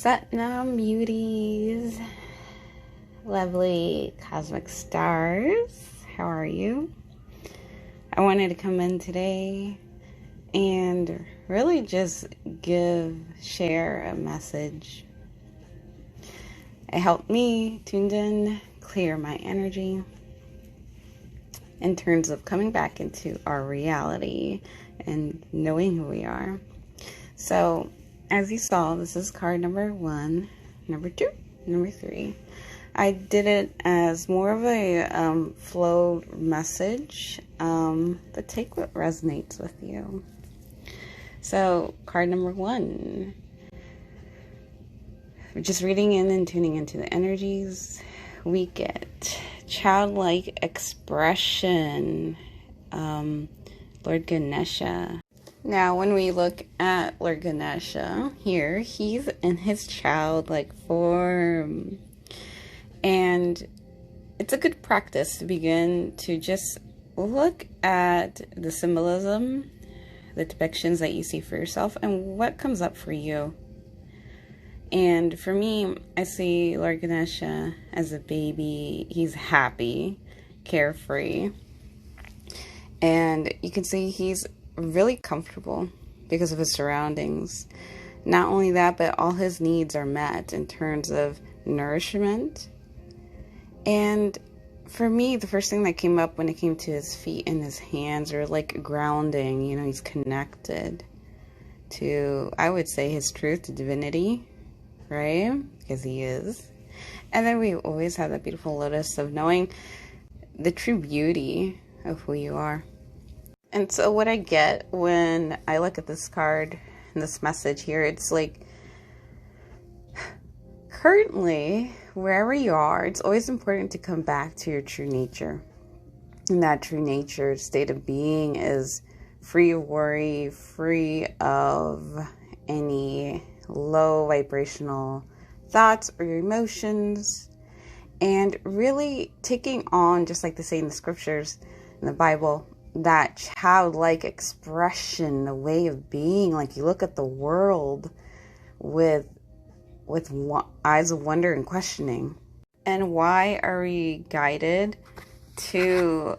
Satnam beauties, lovely cosmic stars, how are you? I wanted to come in today and really just share a message. It helped me tuned in, clear my energy in terms of coming back into our reality and knowing who we are. So as you saw, this is card number 1, number 2, number 3. I did it as more of a flow message, but take what resonates with you. So card number 1, just reading in and tuning into the energies, we get childlike expression, Lord Ganesha. Now, when we look at Lord Ganesha here, he's in his childlike form. And it's a good practice to begin to just look at the symbolism, the depictions that you see for yourself, and what comes up for you. And for me, I see Lord Ganesha as a baby. He's happy, carefree. And you can see he's really comfortable because of his surroundings. Not only that, but all his needs are met in terms of nourishment. And for me, the first thing that came up when it came to his feet and his hands are like grounding. You know, he's connected to, I would say, his truth, to divinity, right? Because he is. And then we always have that beautiful lotus of knowing the true beauty of who you are. And so what I get when I look at this card and this message here, it's like, currently, wherever you are, it's always important to come back to your true nature. And that true nature state of being is free of worry, free of any low vibrational thoughts or emotions, and really taking on, just like they say in the scriptures in the Bible, that childlike expression, the way of being. Like, you look at the world with eyes of wonder and questioning. And why are we guided to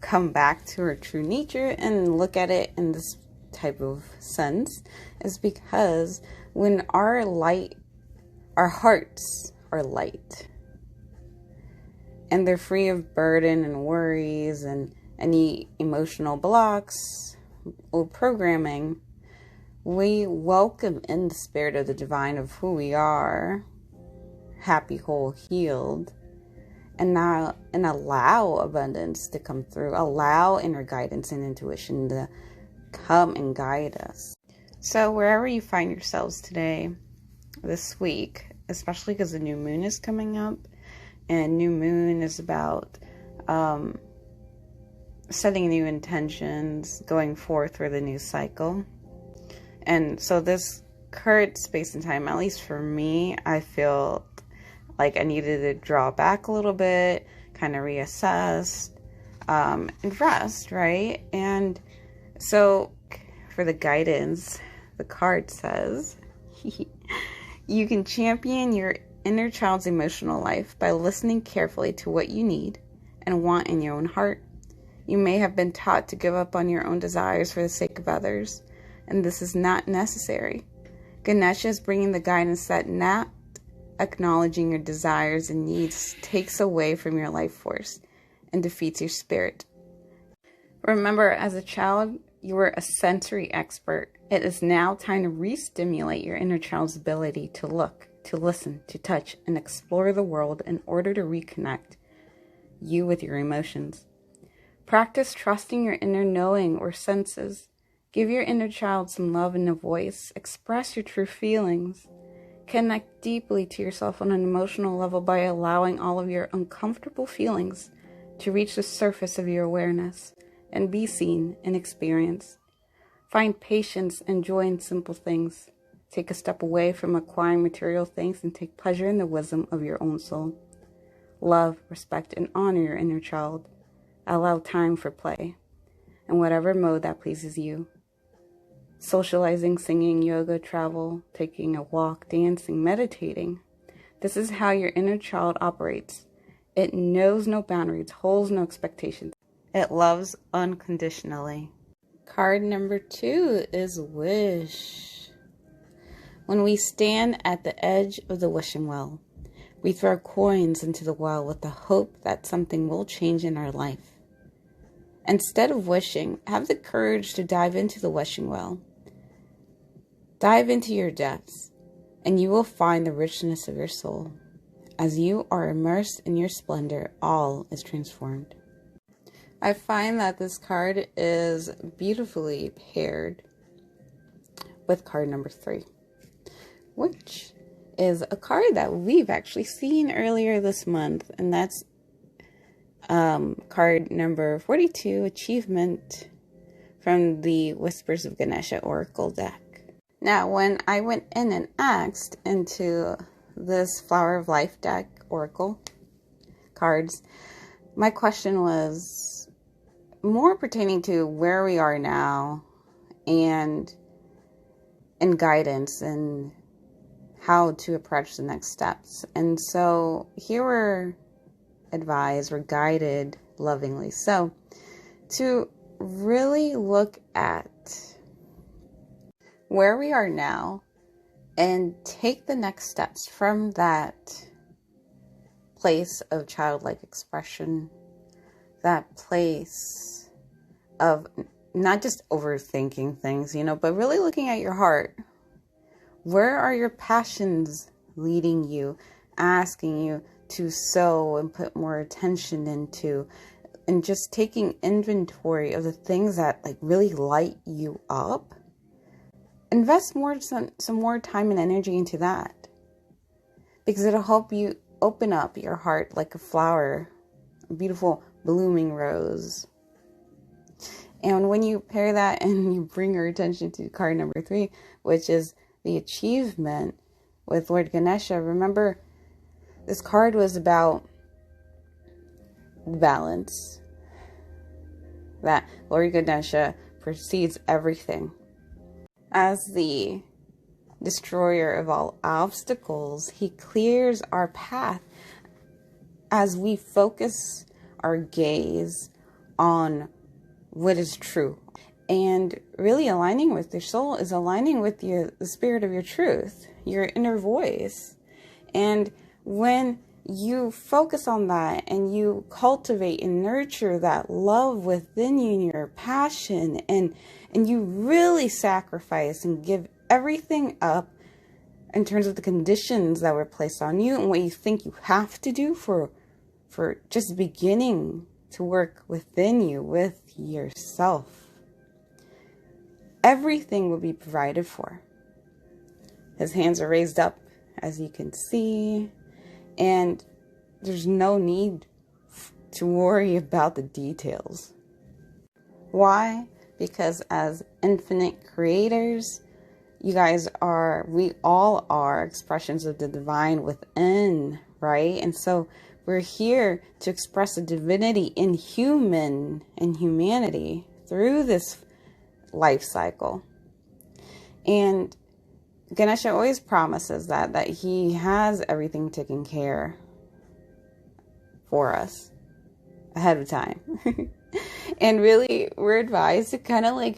come back to our true nature and look at it in this type of sense? Is because when our hearts are light and they're free of burden and worries and any emotional blocks or programming, we welcome in the spirit of the divine of who we are, happy, whole, healed, and allow abundance to come through, allow inner guidance and intuition to come and guide us. So wherever you find yourselves today, this week, especially because the new moon is coming up, and new moon is about setting new intentions, going forth for the new cycle. And so this current space and time, at least for me, I feel like I needed to draw back a little bit, kind of reassess, and rest, right? And so for the guidance, the card says, you can champion your inner child's emotional life by listening carefully to what you need and want in your own heart. You may have been taught to give up on your own desires for the sake of others, and this is not necessary. Ganesha is bringing the guidance that not acknowledging your desires and needs takes away from your life force and defeats your spirit. Remember, as a child, you were a sensory expert. It is now time to re-stimulate your inner child's ability to look, to listen, to touch, and explore the world in order to reconnect you with your emotions. Practice trusting your inner knowing or senses. Give your inner child some love and a voice. Express your true feelings. Connect deeply to yourself on an emotional level by allowing all of your uncomfortable feelings to reach the surface of your awareness and be seen and experienced. Find patience and joy in simple things. Take a step away from acquiring material things and take pleasure in the wisdom of your own soul. Love, respect, and honor your inner child. Allow time for play in whatever mode that pleases you. socializing, singing, yoga, travel, taking a walk, dancing, meditating. This is how your inner child operates. It knows no boundaries, holds no expectations. It loves unconditionally. Card number 2 is wish. When we stand at the edge of the wishing well, we throw coins into the well with the hope that something will change in our life. Instead of wishing, have the courage to dive into the wishing well. Dive into your depths, and you will find the richness of your soul. As you are immersed in your splendor, all is transformed. I find that this card is beautifully paired with card number 3, which is a card that we've actually seen earlier this month, and that's card number 42, Achievement, from the Whispers of Ganesha Oracle deck. Now, when I went in and asked into this Flower of Life deck Oracle cards, my question was more pertaining to where we are now and guidance and how to approach the next steps. And so here we're advised, we're guided lovingly. So to really look at where we are now and take the next steps from that place of childlike expression, that place of not just overthinking things, but really looking at your heart. Where are your passions leading you, asking you to sow and put more attention into, and just taking inventory of the things that really light you up? Invest some more time and energy into that, because it'll help you open up your heart like a flower, a beautiful blooming rose. And when you pair that and you bring your attention to card number 3, which is the Achievement with Lord Ganesha, remember this card was about balance, that Lord Ganesha precedes everything. As the destroyer of all obstacles, he clears our path as we focus our gaze on what is true. And really aligning with your soul is aligning with the spirit of your truth, your inner voice. And when you focus on that and you cultivate and nurture that love within you and your passion, and you really sacrifice and give everything up in terms of the conditions that were placed on you and what you think you have to do for just beginning to work within you with yourself, everything will be provided for. His hands are raised up, as you can see, and there's no need to worry about the details. Why? Because as infinite creators, we all are expressions of the divine within, right? And so we're here to express the divinity in humanity through this life cycle. And Ganesha always promises that he has everything taken care for us ahead of time. And really, we're advised to kind of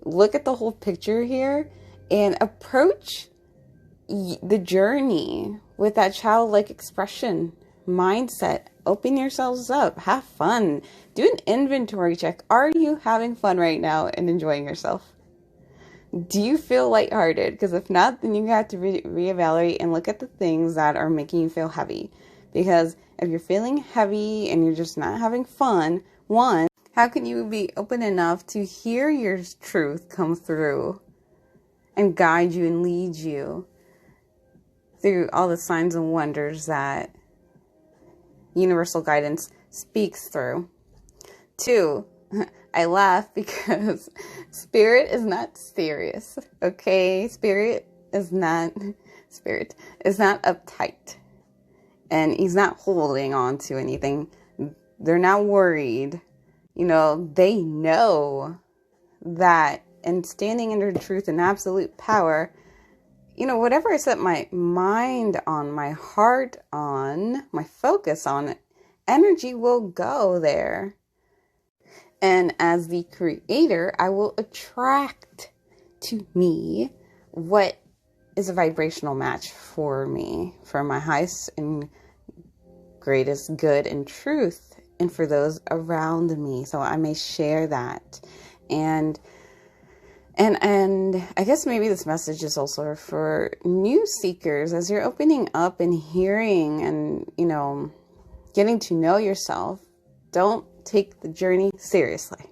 look at the whole picture here and approach the journey with that childlike expression mindset. Open yourselves up, have fun, do an inventory check. Are you having fun right now and enjoying yourself? Do you feel lighthearted? Because if not, then you have to reevaluate and look at the things that are making you feel heavy. Because if you're feeling heavy and you're just not having fun, one, how can you be open enough to hear your truth come through and guide you and lead you through all the signs and wonders that universal guidance speaks through? Two, I laugh because spirit is not serious, okay? Spirit is not uptight, and he's not holding on to anything. They're not worried. They know that and standing in the truth and absolute power, you know, whatever I set my mind on, my heart on, my focus on, energy will go there. And as the creator, I will attract to me what is a vibrational match for me, for my highest and greatest good and truth, and for those around me. So I may share that. And I guess maybe this message is also for new seekers, as you're opening up and hearing and, you know, getting to know yourself. Don't take the journey seriously,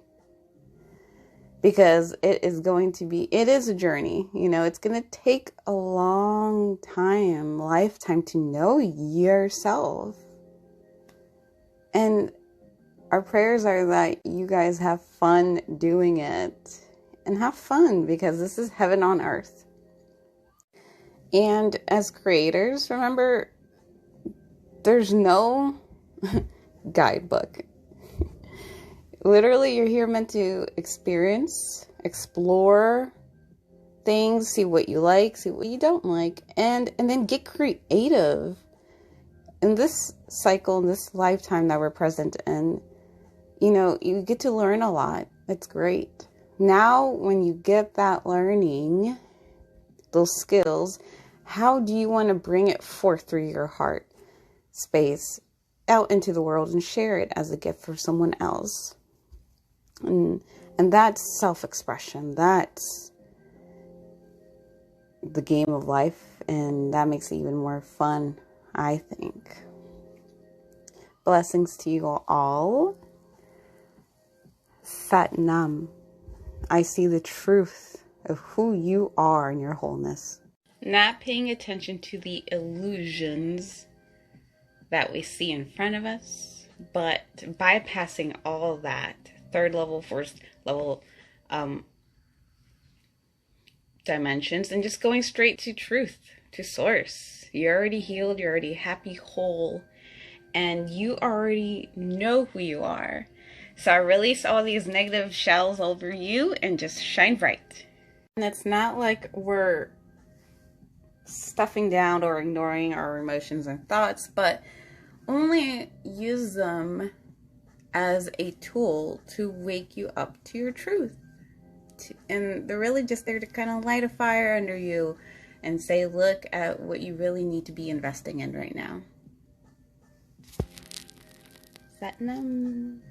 because it is a journey. You know, it's going to take a long time, lifetime to know yourself. And our prayers are that you guys have fun doing it. And have fun, because this is heaven on earth. And as creators, remember, there's no guidebook. Literally, you're here meant to experience, explore things, see what you like, see what you don't like, and then get creative. In this cycle, in this lifetime that we're present in, you know, you get to learn a lot. It's great. Now, when you get that learning, those skills, how do you want to bring it forth through your heart space out into the world and share it as a gift for someone else? And that's self-expression. That's the game of life, and that makes it even more fun, I think. Blessings to you all. Sat Nam. I see the truth of who you are in your wholeness. Not paying attention to the illusions that we see in front of us, but bypassing all that, third level, first level dimensions, and just going straight to truth, to source. You're already healed, you're already happy, whole, and you already know who you are. So I release all these negative shells over you and just shine bright. And it's not like we're stuffing down or ignoring our emotions and thoughts, but only use them as a tool to wake you up to your truth. And they're really just there to kind of light a fire under you and say, look at what you really need to be investing in right now. Satnam.